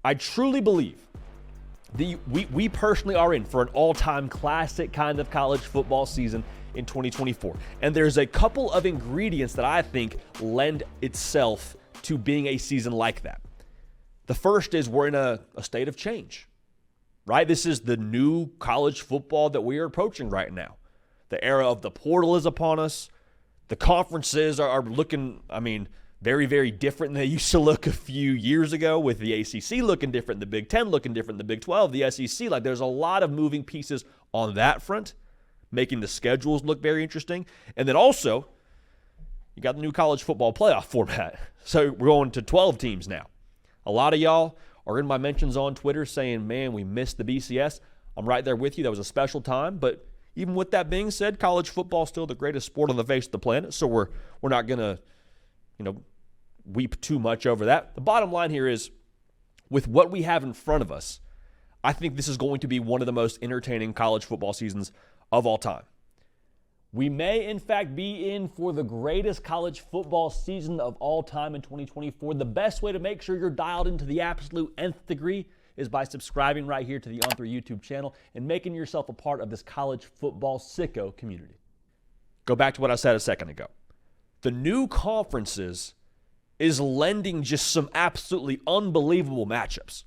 I truly believe we personally are in for an all-time classic kind of college football season in 2024. And there's a couple of ingredients that I think lend itself to being a season like that. The first is we're in a state of change, right? This is the new college football that we are approaching right now. The era of the portal is upon us. The conferences are looking, very, very different than they used to look a few years ago, with the ACC looking different, the Big Ten looking different, the Big 12, the SEC. Like, there's a lot of moving pieces on that front, making the schedules look very interesting. And then also, you got the new college football playoff format. So we're going to 12 teams now. A lot of y'all are in my mentions on Twitter saying, man, we missed the BCS. I'm right there with you. That was a special time. But even with that being said, college football is still the greatest sport on the face of the planet. So we're not going to, weep too much over that. The bottom line here is, with what we have in front of us, I think this is going to be one of the most entertaining college football seasons of all time. We may, in fact, be in for the greatest college football season of all time in 2024. The best way to make sure you're dialed into the absolute nth degree is by subscribing right here to the On3 YouTube channel and making yourself a part of this college football sicko community. Go back to what I said a second ago. The new conferences is lending just some absolutely unbelievable matchups.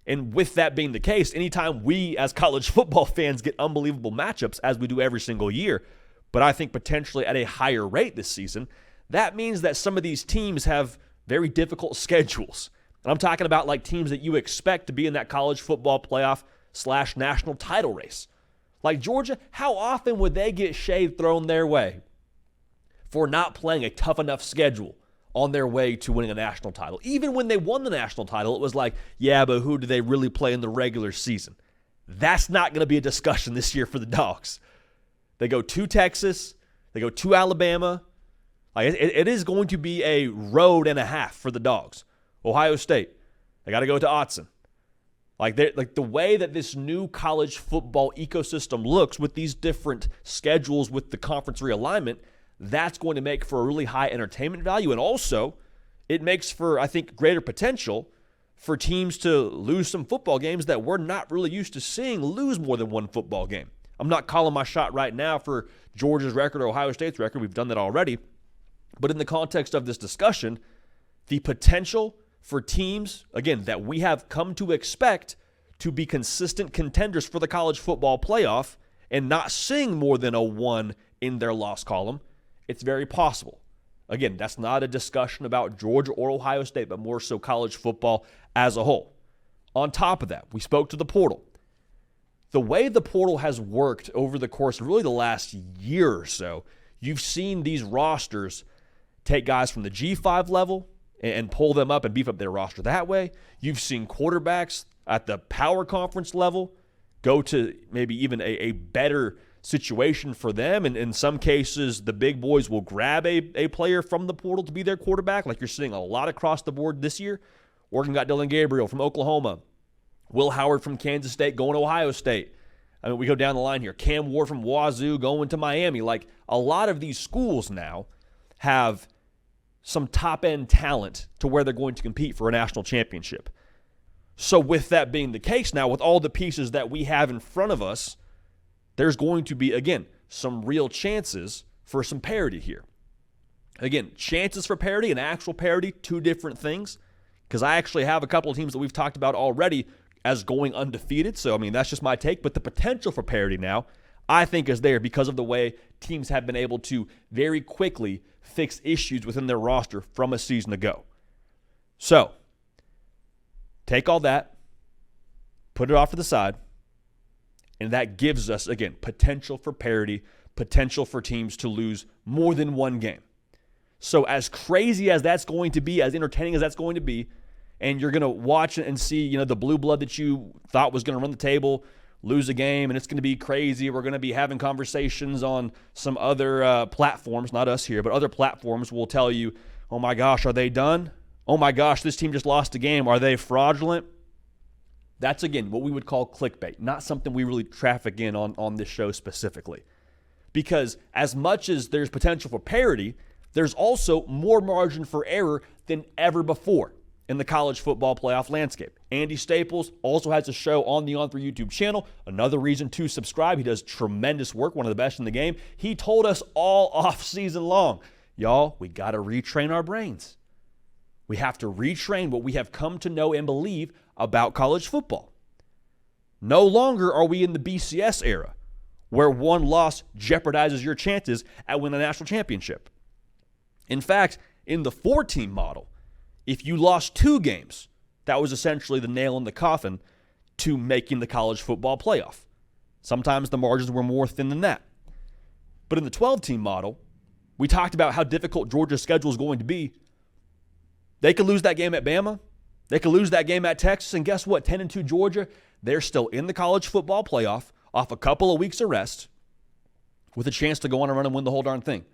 And with that being the case, anytime we as college football fans get unbelievable matchups, as we do every single year, but I think potentially at a higher rate this season, that means that some of these teams have very difficult schedules. And I'm talking about like teams that you expect to be in that college football playoff / national title race. Like Georgia, how often would they get shade thrown their way for not playing a tough enough schedule on their way to winning a national title? Even when they won the national title, it was like, yeah, but who do they really play in the regular season? That's not going to be a discussion this year for the Dogs. They go to Texas. They go to Alabama. Like it is going to be a road and a half for the Dogs. Ohio State, they got to go to Autzen. Like the way that this new college football ecosystem looks with these different schedules with the conference realignment, that's going to make for a really high entertainment value. And also, it makes for, I think, greater potential for teams to lose some football games that we're not really used to seeing lose more than one football game. I'm not calling my shot right now for Georgia's record or Ohio State's record. We've done that already. But in the context of this discussion, the potential for teams, again, that we have come to expect to be consistent contenders for the college football playoff and not seeing more than a 1 in their loss column, it's very possible. Again, that's not a discussion about Georgia or Ohio State, but more so college football as a whole. On top of that, we spoke to the portal. The way the portal has worked over the course of really the last year or so, you've seen these rosters take guys from the G5 level and pull them up and beef up their roster that way. You've seen quarterbacks at the power conference level go to maybe even a better situation for them. And in some cases, the big boys will grab a player from the portal to be their quarterback, like you're seeing a lot across the board this year. Oregon got Dylan Gabriel from Oklahoma. Will Howard from Kansas State going to Ohio State. I mean, we go down the line here. Cam Ward from Wazoo going to Miami. Like, a lot of these schools now have some top-end talent to where they're going to compete for a national championship. So with that being the case now, with all the pieces that we have in front of us, there's going to be, again, some real chances for some parity here. Again, chances for parity and actual parity, two different things, because I actually have a couple of teams that we've talked about already as going undefeated. So, I mean, that's just my take. But the potential for parity now, I think, is there because of the way teams have been able to very quickly fix issues within their roster from a season ago. So, take all that, put it off to the side, and that gives us, again, potential for parity, potential for teams to lose more than one game. So as crazy as that's going to be, as entertaining as that's going to be, and you're going to watch and see, the blue blood that you thought was going to run the table lose a game, and it's going to be crazy. We're going to be having conversations on some other platforms, not us here, but other platforms will tell you, oh my gosh, are they done? Oh my gosh, this team just lost a game. Are they fraudulent? That's, again, what we would call clickbait, not something we really traffic in on this show specifically. Because as much as there's potential for parity, there's also more margin for error than ever before. in the college football playoff landscape. Andy Staples also has a show on the On3 YouTube channel. Another reason to subscribe. He does tremendous work, one of the best in the game. He told us all off season long, y'all, we got to retrain our brains. We have to retrain what we have come to know and believe about college football. No longer are we in the BCS era, where one loss jeopardizes your chances at winning a national championship. In fact, in the 4-team model, if you lost 2 games, that was essentially the nail in the coffin to making the college football playoff. Sometimes the margins were more thin than that. But in the 12-team model, we talked about how difficult Georgia's schedule is going to be. They could lose that game at Bama. They could lose that game at Texas. And guess what? 10-2 Georgia, they're still in the college football playoff off a couple of weeks of rest with a chance to go on a run and win the whole darn thing.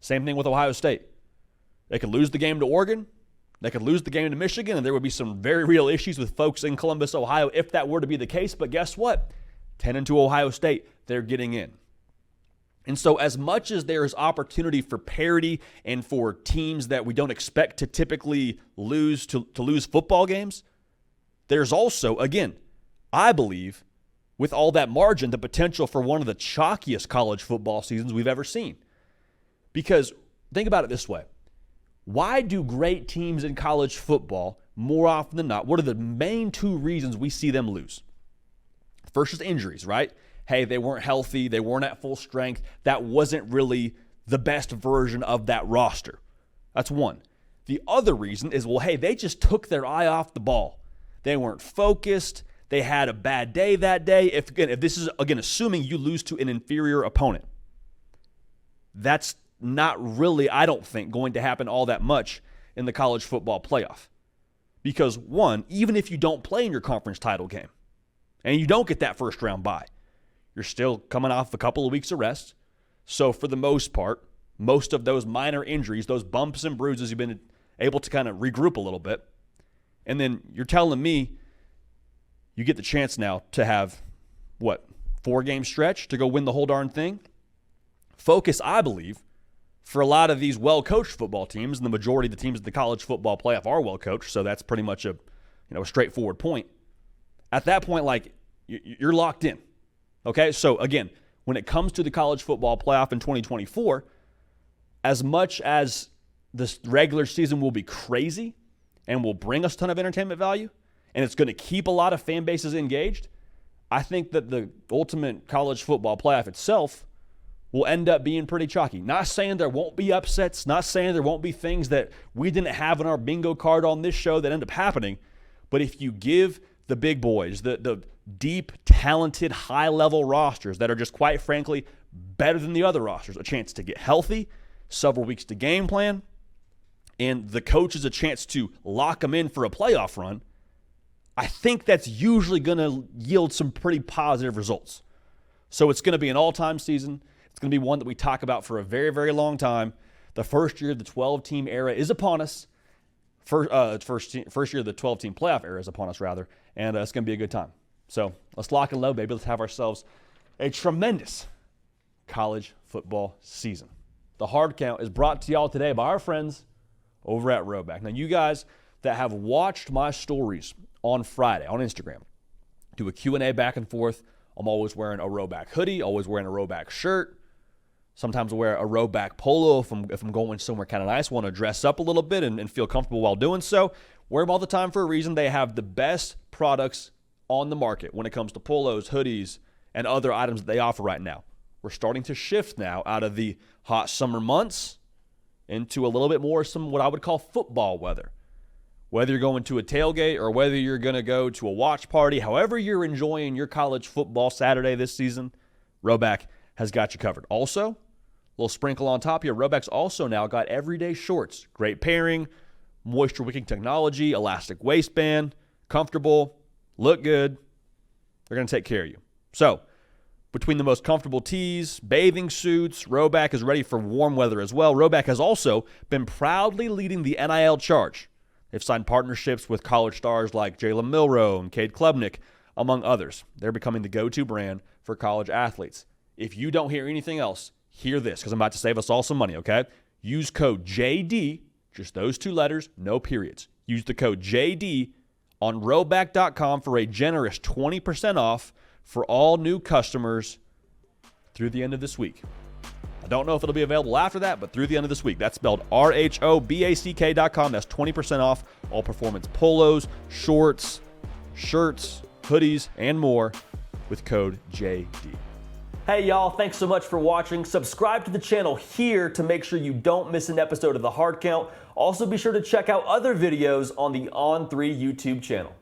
Same thing with Ohio State. They could lose the game to Oregon. They could lose the game to Michigan, and there would be some very real issues with folks in Columbus, Ohio, if that were to be the case. But guess what? 10-2 Ohio State, they're getting in. And so as much as there is opportunity for parity and for teams that we don't expect to typically lose to lose football games, there's also, again, I believe, with all that margin, the potential for one of the chalkiest college football seasons we've ever seen. Because think about it this way. Why do great teams in college football, more often than not, what are the main 2 reasons we see them lose? First is injuries, right? Hey, they weren't healthy. They weren't at full strength. That wasn't really the best version of that roster. That's one. The other reason is, well, hey, they just took their eye off the ball. They weren't focused. They had a bad day that day. If this is, again, assuming you lose to an inferior opponent, that's not really, I don't think, going to happen all that much in the college football playoff. Because, one, even if you don't play in your conference title game and you don't get that first round bye, you're still coming off a couple of weeks of rest. So for the most part, most of those minor injuries, those bumps and bruises, you've been able to kind of regroup a little bit. And then you're telling me you get the chance now to have, 4-game stretch to go win the whole darn thing? Focus, I believe, for a lot of these well-coached football teams, and the majority of the teams in the college football playoff are well-coached, so that's pretty much a straightforward point. At that point, you're locked in. Okay, so again, when it comes to the college football playoff in 2024, as much as this regular season will be crazy and will bring us a ton of entertainment value, and it's going to keep a lot of fan bases engaged, I think that the ultimate college football playoff itself will end up being pretty chalky. Not saying there won't be upsets, not saying there won't be things that we didn't have on our bingo card on this show that end up happening, but if you give the big boys, the deep, talented, high-level rosters that are just, quite frankly, better than the other rosters, a chance to get healthy, several weeks to game plan, and the coaches a chance to lock them in for a playoff run, I think that's usually going to yield some pretty positive results. So it's going to be an all-time season. It's going to be one that we talk about for a very, very long time. The first year of the 12-team era is upon us. First year of the 12-team playoff era is upon us, rather, and it's going to be a good time. So let's lock and load, baby. Let's have ourselves a tremendous college football season. The Hard Count is brought to y'all today by our friends over at Rowback. Now, you guys that have watched my stories on Friday on Instagram, do a Q&A back and forth. I'm always wearing a Rowback hoodie, always wearing a Rowback shirt. Sometimes I wear a Rowback polo if I'm going somewhere kind of nice, want to dress up a little bit and feel comfortable while doing so. Wear them all the time for a reason. They have the best products on the market when it comes to polos, hoodies, and other items that they offer right now. We're starting to shift now out of the hot summer months into a little bit more some what I would call football weather. Whether you're going to a tailgate or whether you're going to go to a watch party, however you're enjoying your college football Saturday this season, Rowback has got you covered. Also, a little sprinkle on top here, Rowback's also now got everyday shorts. Great pairing, moisture-wicking technology, elastic waistband, comfortable, look good. They're going to take care of you. So, between the most comfortable tees, bathing suits, Rowback is ready for warm weather as well. Rowback has also been proudly leading the NIL charge. They've signed partnerships with college stars like Jalen Milroe and Cade Klubnik, among others. They're becoming the go-to brand for college athletes. If you don't hear anything else, hear this, because I'm about to save us all some money, okay? Use code JD, just those 2 letters, no periods. Use the code JD on rowback.com for a generous 20% off for all new customers through the end of this week. I don't know if it'll be available after that, but through the end of this week. That's spelled RHOBACK.com. That's 20% off all performance polos, shorts, shirts, hoodies, and more with code JD. Hey y'all, thanks so much for watching. Subscribe to the channel here to make sure you don't miss an episode of The Hard Count. Also be sure to check out other videos on the On3 YouTube channel.